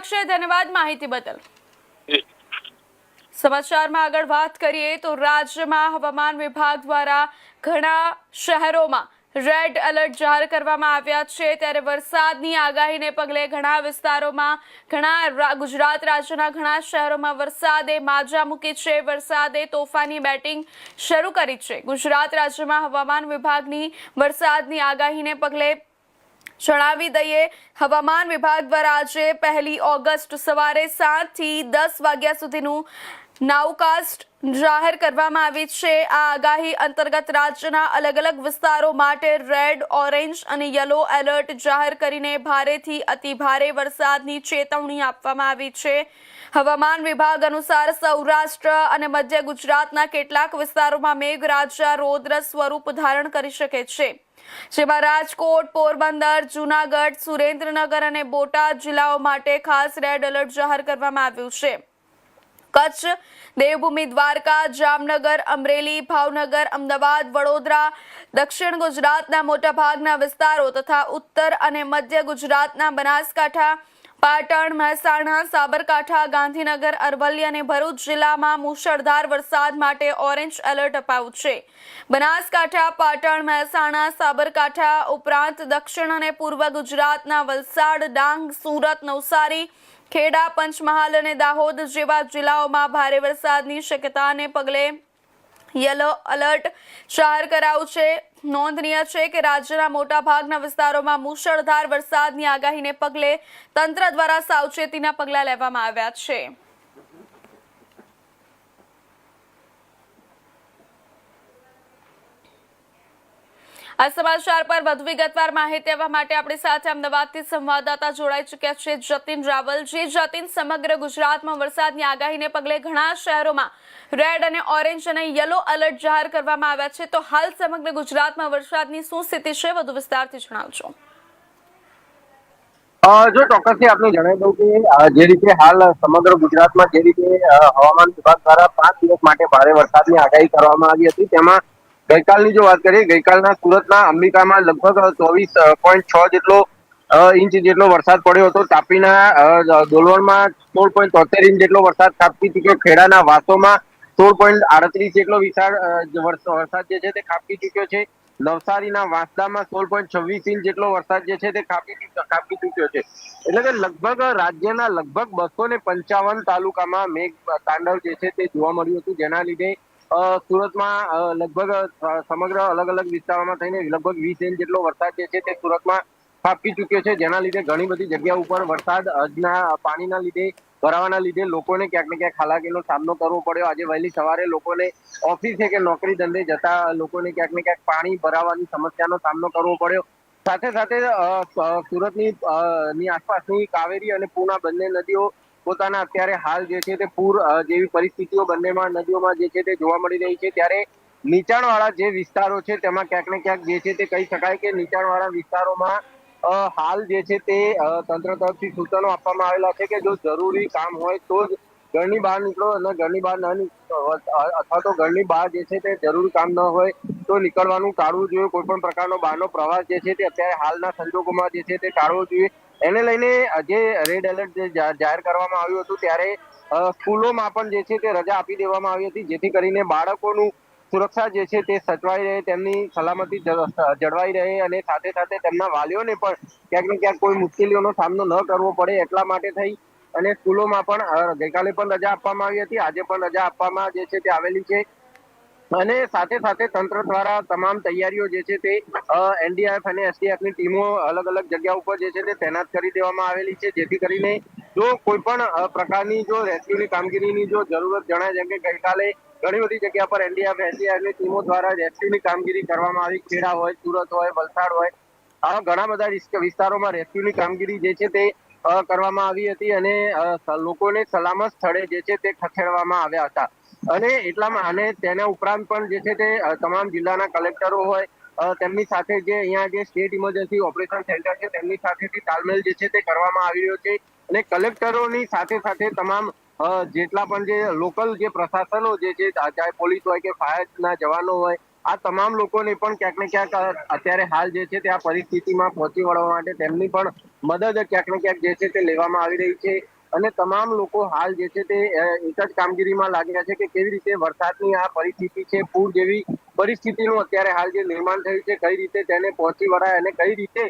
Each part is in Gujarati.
અક્ષય, ધન્યવાદ માહિતી બદલ। સમાચારમાં આગળ વાત કરીએ તો રાજ્યમાં હવામાન વિભાગ દ્વારા ઘણા શહેરોમાં રેડ એલર્ટ જાહેર કરવામાં આવ્યા છે, ત્યારે વરસાદની આગાહીને પગલે ઘણા વિસ્તારોમાં ગુજરાત રાજ્યના ઘણા શહેરોમાં વરસાદે માજા મૂકી છે। વરસાદે તોફાની બેટિંગ શરૂ કરી છે। ગુજરાત રાજ્યમાં હવામાન વિભાગની વરસાદની આગાહીને પગલે જણાવી દઈએ, હવામાન વિભાગ દ્વારા આજે 1 ઓગસ્ટ સવારે 7 થી 10 વાગ્યા સુધીનું નાઉકાસ્ટ જાહેર કરવામાં આવી છે। આ આગાહી અંતર્ગત રાજ્યના અલગ અલગ વિસ્તારો માટે રેડ, ઓરેન્જ અને યલો એલર્ટ જાહેર કરીને ભારેથી અતિ ભારે વરસાદની ચેતવણી આપવામાં આવી છે। હવામાન વિભાગ અનુસાર સૌરાષ્ટ્ર અને મધ્ય ગુજરાતના કેટલાક વિસ્તારોમાં મેઘરાજા રૌદ્ર સ્વરૂપ ધારણ કરી શકે છે, જેમાં રાજકોટ, પોરબંદર, જૂનાગઢ, સુરેન્દ્રનગર અને બોટાદ જિલ્લાઓ માટે ખાસ રેડ એલર્ટ જાહેર કરવામાં આવ્યું છે। કચ્છ, દેવભૂમિ દ્વારકા, જામનગર, અમરેલી, ભાવનગર, અમદાવાદ, વડોદરા, દક્ષિણ ગુજરાતના મોટાભાગના વિસ્તારો તથા ઉત્તર અને મધ્ય ગુજરાતના બનાસકાંઠા, પાટણ, મહેસાણા, સાબરકાંઠા, ગાંધીનગર, અરવલ્લી અને ભરૂચ જિલ્લામાં મુશળધાર વરસાદ માટે ઓરેન્જ એલર્ટ અપાયું છે। બનાસકાંઠા, પાટણ, મહેસાણા, સાબરકાંઠા ઉપરાંત દક્ષિણ અને પૂર્વ ગુજરાતના વલસાડ, ડાંગ, સુરત, નવસારી, ખેડા, પંચમહાલ અને દાહોદ જેવા જિલ્લાઓમાં ભારે વરસાદની શક્યતાને પગલે યલો એલર્ટ જાહેર કરાયું છે। નોંધનીય છે કે રાજ્યના મોટાભાગના વિસ્તારોમાં મુશળધાર વરસાદની આગાહીને પગલે તંત્ર દ્વારા સાવચેતીના પગલાં લેવામાં આવ્યા છે। આ સમાચાર પર વધુ વિગતવાર માહિતી આપવા માટે આપણી સાથે અમદાવાદથી સંવાદદાતા જોડાઈ ચૂક્યા છે જતીન રાવલજી। જતીન, સમગ્ર ગુજરાતમાં વરસાદની આગાહીને પગલે ઘણા શહેરોમાં રેડ અને ઓરેન્જ અને યલો એલર્ટ જાહેર કરવામાં આવ્યા છે, તો હાલ સમગ્ર ગુજરાતમાં વરસાદની શું સ્થિતિ છે, વધુ વિસ્તારથી જણાવજો। જો ચોક્કસથી આપને જણાવી દઉં કે જે રીતે હાલ સમગ્ર ગુજરાતમાં જે રીતે હવામાન વિભાગ દ્વારા 5 દિવસ માટે ભારે વરસાદની આગાહી કરવામાં આવી હતી, તેમાં ગઈકાલની જો વાત કરીએ, ગઈકાલના સુરતના અંબિકામાં લગભગ 24.6 જેટલો ઇંચ જેટલો વરસાદ પડ્યો હતો। તાપીના ડોલવણમાં 16.73 ઇંચ જેટલો વરસાદ ખાબકી ચૂક્યો। ખેડાના વાસોમાં 16.38 જેટલો વિશાળ વરસાદ જે છે તે ખાબકી ચૂક્યો છે। નવસારીના વાંસદામાં 16.26 ઇંચ જેટલો વરસાદ જે છે તે ખાબકી ચૂક્યો છે। એટલે કે લગભગ રાજ્યના લગભગ 255 તાલુકામાં મેઘ તાંડવ જે છે તે જોવા મળ્યું હતું, જેના લીધે સુરતમાં લગભગ સમગ્ર અલગ અલગ વિસ્તારોમાં થઈને લગભગ 20 ઇંચ જેટલો વરસાદ જે છે તે સુરતમાં ખાબકી ચૂક્યો છે, જેના લીધે ઘણી બધી જગ્યા ઉપર વરસાદના પાણીના લીધે ભરાવાના લીધે લોકોને ક્યાંક ને ક્યાંક હાલાકીનો સામનો કરવો પડ્યો। આજે વહેલી સવારે લોકોને ઓફિસે કે નોકરી ધંધે જતા લોકોને ક્યાંક ને ક્યાંક પાણી ભરાવાની સમસ્યાનો સામનો કરવો પડ્યો। સાથે સાથે સુરતની આસપાસની કાવેરી અને પૂર્ણા બંને નદીઓ પોતાના અત્યારે હાલ જે છે તે પૂર જેવી પરિસ્થિતિઓ બંનેમાં નદીઓમાં જે છે તે જોવા મળી રહી છે। ત્યારે નીચાણવાળા જે વિસ્તારો છે તેમાં ક્યાંક ને ક્યાંક જે છે તે કહી શકાય કે નીચાણવાળા વિસ્તારોમાં હાલ જે છે તે તંત્ર તરફથી સૂચનો આપવામાં આવેલા છે કે જો જરૂરી કામ હોય તો જ ઘરની બહાર નીકળો અને ઘરની બહાર ન અથવા તો ઘરની બહાર જે છે તે જરૂરી કામ ન હોય તો નીકળવાનું ટાળવું જોઈએ। કોઈ પણ પ્રકારનો બહારનો પ્રવાસ જે છે તે અત્યારે હાલના સંજોગોમાં જે છે તે ટાળવો જોઈએ। એને લઈને જે રેડ એલર્ટ જાહેર કરવામાં આવ્યું હતું, ત્યારે સ્કૂલોમાં પણ જે છે તે રજા આપી દેવામાં આવી હતી, જેથી કરીને બાળકોનું સુરક્ષા જે છે તે સચવાઈ રહે, તેમની સલામતી જળવાઈ રહે અને સાથે સાથે તેમના વાલીઓને પણ ક્યાંક ને ક્યાંક કોઈ મુશ્કેલીઓનો સામનો ન કરવો પડે, એટલા માટે થઈ અને સ્કૂલોમાં પણ ગઈકાલે પણ રજા આપવામાં આવી હતી, આજે પણ રજા આપવામાં જે છે તે આવેલી છે। અને સાથે સાથે તંત્ર દ્વારા તમામ તૈયારીઓ જે છે તે એનડીઆરએફ અને એસડીએફની ટીમો અલગ અલગ જગ્યા ઉપર જે છે તે તૈનાત કરી દેવામાં આવેલી છે, જેથી કરીને જો કોઈ પણ પ્રકારની જો રેસ્ક્યુની કામગીરીની જો જરૂરત જણાય, જેમ કે ગઈકાલે ઘણી બધી જગ્યા પર એનડીઆરએફ એસડીએફની ટીમો દ્વારા રેસ્ક્યુની કામગીરી કરવામાં આવી। ખેડા હોય, સુરત હોય, વલસાડ હોય, આવા ઘણા બધા વિસ્તારોમાં રેસ્ક્યુની કામગીરી જે છે તે કરવામાં આવી હતી અને લોકોને સલામત સ્થળે જે છે તે ખસેડવામાં આવ્યા હતા। અને તેના ઉપરાંત પણ જે છે તે તમામ જિલ્લાના કલેક્ટરો હોય તેમની સાથે જે અહીંયા જે સ્ટેટ ઇમરજન્સી ઓપરેશન સેન્ટર છે તેમની સાથેથી તાલમેલ જે છે તે કરવામાં આવી રહ્યો છે અને કલેક્ટરોની સાથે સાથે તમામ જેટલા પણ જે લોકલ જે પ્રશાસનો જે છે, ચાહે પોલીસ હોય કે ફાયરના જવાનો હોય, આ તમામ લોકોને પણ ક્યાંક ને ક્યાંક અત્યારે હાલ જે છે તે આ પરિસ્થિતિમાં પહોંચી વળવા માટે તેમની પણ મદદ ક્યાંક ને ક્યાંક જે છે તે લેવામાં આવી રહી છે। અને તમામ લોકો હાલ જે છે તે એક જ કામગીરીમાં લાગ્યા છે કે કેવી રીતે વરસાદની આ પરિસ્થિતિ છે, પૂર જેવી પરિસ્થિતિનું અત્યારે હાલ જે નિર્માણ થયું છે, કઈ રીતે તેને પહોંચી વળાય અને કઈ રીતે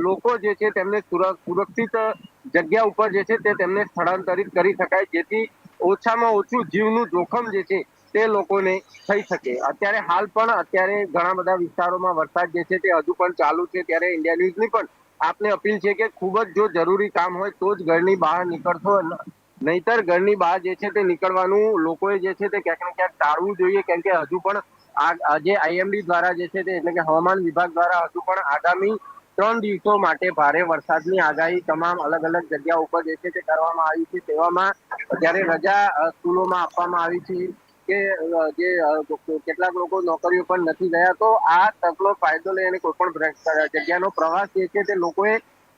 લોકો જે છે તેમને સુરક્ષિત જગ્યા ઉપર જે છે તે તેમને સ્થળાંતરિત કરી શકાય, જેથી ઓછામાં ઓછું જીવનું જોખમ જે છે તે લોકોને થઈ શકે. અત્યારે ઘણા બધા વિસ્તારોમાં વરસાદ જે છે તે હજુ પણ ચાલુ છે, ત્યારે ઇન્ડિયા ન્યૂઝની પણ આપને અપીલ છે કે ખૂબ જ જો જરૂરી કામ હોય તો જ ઘરની બહાર નીકળશો, નહીતર ઘરની બહાર જે છે તે નીકળવાનું લોકોએ જે છે તે ક્યાંક ને ક્યાંક ટાળવું જોઈએ, કેમ કે હજુ પણ જે આઈએમડી દ્વારા જે છે તે એટલે કે હવામાન વિભાગ દ્વારા હજુ પણ આગામી 3 દિવસો માટે ભારે વરસાદની આગાહી તમામ અલગ અલગ જગ્યા ઉપર જે છે તે કરવામાં આવી છે. તેવામાં જ્યારે રજા સ્કૂલોમાં આપવામાં આવી છે કે જે કેટલાક લોકો નોકરીઓ પર નથી ગયા, તો આ તકનો ફાયદો લઈ અને કોઈ પણ જગ્યાનો પ્રવાસ જે છે તે લોકોએ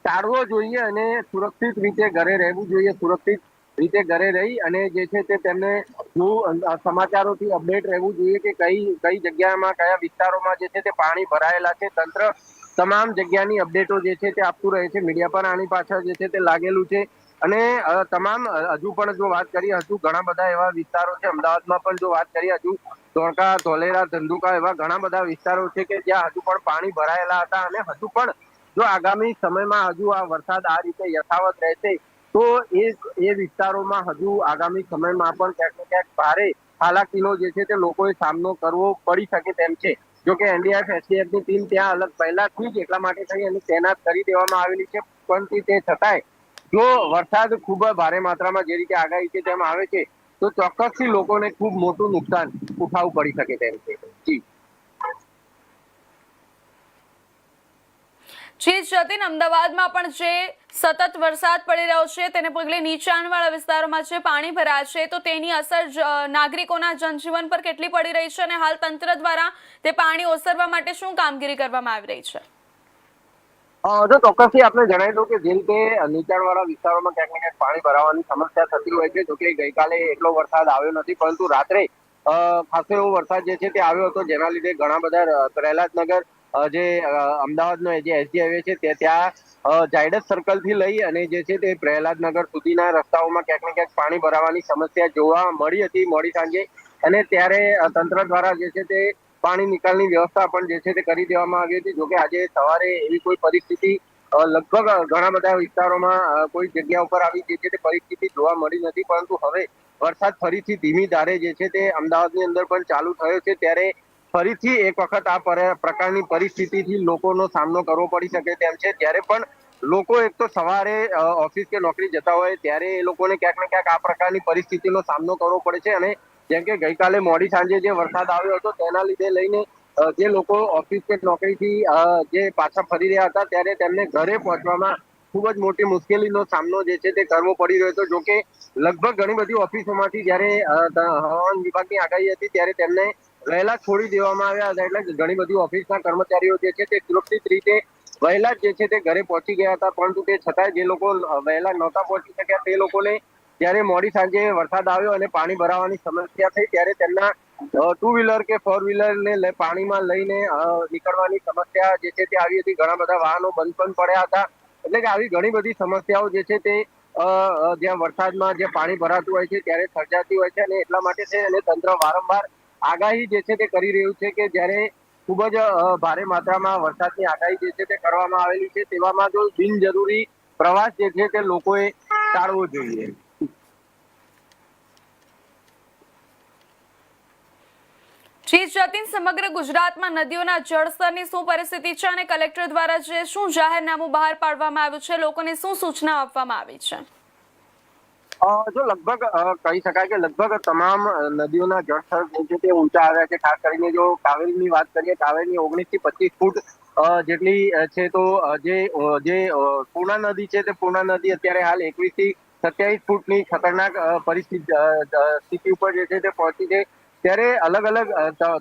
ટાળવો જોઈએ અને સુરક્ષિત રીતે ઘરે રહેવું જોઈએ. સુરક્ષિત રીતે ઘરે રહી અને જે છે તે તેમને સમાચારોથી અપડેટ રહેવું જોઈએ કે કઈ જગ્યામાં કયા વિસ્તારોમાં જે છે તે પાણી ભરાયેલા છે. તંત્ર તમામ જગ્યાની અપડેટો જે છે તે આપતું રહે છે. મીડિયા પણ આની પાછળ જે છે તે લાગેલું છે અને તમામ હજુ પણ જો વાત કરીએ, હજુ ઘણા બધા એવા વિસ્તારો છે અમદાવાદમાં પણ જો વાત કરીએ, હજુ ધોળકા, ધોલેરા, ધંધુકા એવા ઘણા બધા વિસ્તારો છે કે જ્યાં હજુ પણ પાણી ભરાયેલા હતા અને હજુ પણ જો આગામી સમયમાં હજુ આ વરસાદ આ રીતે યથાવત રહેશે તો એ વિસ્તારોમાં હજુ આગામી સમયમાં પણ ક્યાંક ને ક્યાંક ભારે હાલાકીનો જે છે તે લોકોએ સામનો કરવો પડી શકે તેમ છે. જોકે એનડીઆરએફ, એસડીએફની ટીમ ત્યાં પહેલાથી જ એટલા માટે થઈ અને તૈનાત કરી દેવામાં આવેલી છે, પણ તે છતાંય જો વરસાદ ખૂબ ભારે માત્રામાં જે રીતે આગાહી છે તેમ આવે છે તો ચોક્કસથી લોકોને ખૂબ મોટું નુકસાન ઉઠાવવું પડી શકે તેમ છે. જી જતીન, અમદાવાદમાં પણ જે સતત વરસાદ પડી રહ્યો છે તેને પગલે નીચાણવાળા વિસ્તારોમાં જે પાણી ભરાય છે તો તેની અસર નાગરિકોના જનજીવન પર કેટલી પડી રહી છે અને હાલ તંત્ર દ્વારા તે પાણી ઓસરવા માટે શું કામગીરી કરવામાં આવી રહી છે? જો ચોક્કસથી આપણે જણાવી દઉં કે જે રીતે નીચાણવાળા વિસ્તારોમાં ક્યાંક ને ક્યાંક પાણી ભરાવાની સમસ્યા થતી હોય છે. જોકે ગઈકાલે એટલો વરસાદ આવ્યો નથી, પરંતુ રાત્રે ખાસો એવો વરસાદ જે છે તે આવ્યો હતો, જેના લીધે ઘણા બધા પ્રહલાદનગર જે અમદાવાદનો જે એસજી હાઈવે છે ત્યાં ઝાયડસ સર્કલ થી લઈ અને જે છે તે પ્રહલાદનગર સુધીના રસ્તાઓમાં ક્યાંક ને ક્યાંક પાણી ભરાવાની સમસ્યા જોવા મળી હતી મોડી સાંજે, અને ત્યારે તંત્ર દ્વારા જે છે તે પાણી નિકાલની વ્યવસ્થા પણ જે છે તે કરી દેવામાં આવી હતી. જોકે આજે સવારે એવી કોઈ પરિસ્થિતિ લગભગ ઘણા બધા વિસ્તારોમાં કોઈ જગ્યા ઉપર આવી જે છે તે પરિસ્થિતિ જોવા મળી નથી, પરંતુ હવે વરસાદ ફરીથી ધીમી ધારે જે છે તે અમદાવાદની અંદર પણ ચાલુ થયો છે, ત્યારે ફરીથી એક વખત આ પ્રકારની પરિસ્થિતિથી લોકોનો સામનો કરવો પડી શકે તેમ છે. ત્યારે પણ લોકો એક તો સવારે ઓફિસ કે નોકરી જતા હોય ત્યારે એ લોકોને ક્યાંક ને ક્યાંક આ પ્રકારની પરિસ્થિતિનો સામનો કરવો પડે છે, અને જેમ કે ગઈકાલે મોડી સાંજે જે વરસાદ આવ્યો હતો તેના લીધે લઈને જે લોકો ઓફિસ કે નોકરીથી જે પાછા ફરી રહ્યા હતા ત્યારે તેમને ઘરે પહોંચવામાં ખૂબ જ મોટી મુશ્કેલીનો સામનો જે છે તે કરવો પડી રહ્યો હતો. જોકે લગભગ ઘણી બધી ઓફિસોમાંથી જયારે હવામાન વિભાગની આગાહી હતી ત્યારે તેમને વહેલા છોડી દેવામાં આવ્યા હતા, એટલે ઘણી બધી ઓફિસના કર્મચારીઓ જે છે તે સુરક્ષિત રીતે વહેલા જે છે તે ઘરે પહોંચી ગયા હતા, પરંતુ તે છતાંય જે લોકો વહેલા નહોતા પહોંચી શક્યા તે લોકોને જ્યારે મોડી સાંજે વરસાદ આવ્યો અને પાણી ભરાવાની સમસ્યા થઈ ત્યારે તેમના 2 વ્હીલર કે 4 વ્હીલરને પાણીમાં લઈને નીકળવાની સમસ્યા જે છે તે આવી હતી. ઘણા બધા વાહનો બંધ પણ પડ્યા હતા, એટલે કે આવી ઘણી બધી સમસ્યાઓ જે છે તે જ્યાં વરસાદમાં જે પાણી ભરાતું હોય છે ત્યારે સર્જાતી હોય છે, અને એટલા માટે છે અને તંત્ર વારંવાર આગાહી જે છે તે કરી રહ્યું છે કે જ્યારે ખૂબ જ ભારે માત્રામાં વરસાદની આગાહી જે છે તે કરવામાં આવેલી છે, તેવામાં જો બિનજરૂરી પ્રવાસ જે છે તે લોકોએ ટાળવો જોઈએ. જતીન, સમગ્ર ગુજરાતમાં નદીઓના જળસ્તરની શું પરિસ્થિતિ છે અને કલેક્ટર દ્વારા જે શું જાહેરનામું બહાર પાડવામાં આવ્યું છે, લોકોને શું સૂચના આપવામાં આવી છે? જો લગભગ કહી શકાય કે લગભગ તમામ નદીઓના જળસ્તર જે છે તે ઊંચા આવ્યા છે. ખાસ કરીને જો કાવેરીની વાત કરીએ, કાવેરીની 19 થી 25 ફૂટ જેટલી છે, તો જે પૂર્ણા નદી છે તે પૂર્ણા નદી અત્યારે હાલ 21 થી 27 ફૂટની ખતરનાક સ્થિતિ ઉપર જે છે તે પહોંચી છે. ત્યારે અલગ અલગ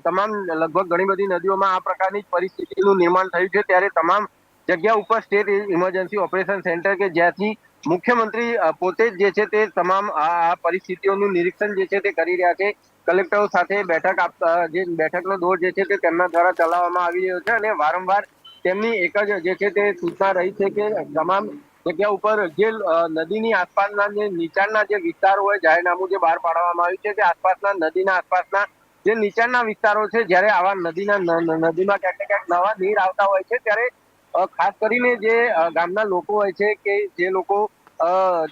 તમામ લગભગ ઘણી બધી નદીઓમાં આ પ્રકારની પરિસ્થિતિનું નિર્માણ થયું છે, ત્યારે તમામ જગ્યા ઉપર સ્ટેટ ઇમરજન્સી ઓપરેશન સેન્ટર કે જ્યાંથી મુખ્યમંત્રી પોતે જ જે છે તે તમામ આ પરિસ્થિતિઓનું નિરીક્ષણ જે છે તે કરી રહ્યા છે. કલેક્ટરો સાથે બેઠકનો દોર જે છે તે તેમના દ્વારા ચલાવવામાં આવી રહ્યો છે, અને વારંવાર તેમની એક જ જે છે તે સૂચના રહી છે કે તમામ જગ્યા ઉપર જે નદીની આસપાસના જે નીચાણના જે વિસ્તારો હોય જાહેરનામું જે બહાર પાડવામાં આવ્યું છે તે આસપાસના નદીના આસપાસના જે નીચાણના વિસ્તારો છે જ્યારે આવા નદીમાં ક્યાંક ને ક્યાંક નવા નીર આવતા હોય છે ત્યારે ખાસ કરીને જે ગામના લોકો હોય છે કે જે લોકો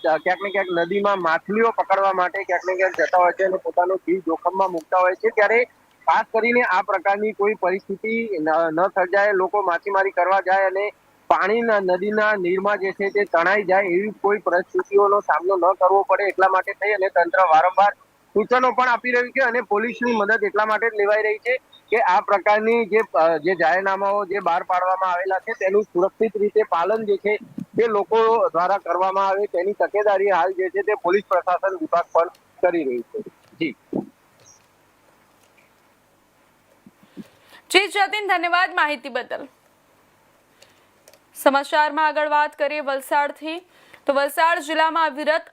ક્યાંક ને ક્યાંક નદીમાં માછલીઓ પકડવા માટે ક્યાંક ને ક્યાંક જતા હોય છે અને પોતાનો જીવ જોખમમાં મૂકતા હોય છે ત્યારે ખાસ કરીને આ પ્રકારની કોઈ પરિસ્થિતિ ન સર્જાય, લોકો માછીમારી કરવા જાય અને પાણીના નદીના નીરમાં જે છે તે તણાઈ જાય એવી કોઈ પરિસ્થિતિઓનો સામનો ન કરવો પડે એટલા માટે થઈ અને તંત્ર વારંવાર સૂચનો પણ આપી રહ્યું છે અને પોલીસની મદદ એટલા માટે જ લેવાઈ રહી છે કે આ પ્રકારની જે જાહેરનામાઓ જે બહાર પાડવામાં આવેલા છે તેનું સુરક્ષિત રીતે પાલન જે છે તે લોકો દ્વારા કરવામાં આવે તેની તકેદારી હાલ જે છે તે પોલીસ પ્રશાસન વિભાગ પણ કરી રહ્યું છે. જી જી જતીન, ધન્યવાદ માહિતી બદલ. સમાચારમાં આગળ વાત કરીએ વલસાડથી, તો વલસાડ જિલ્લામાં અવિરત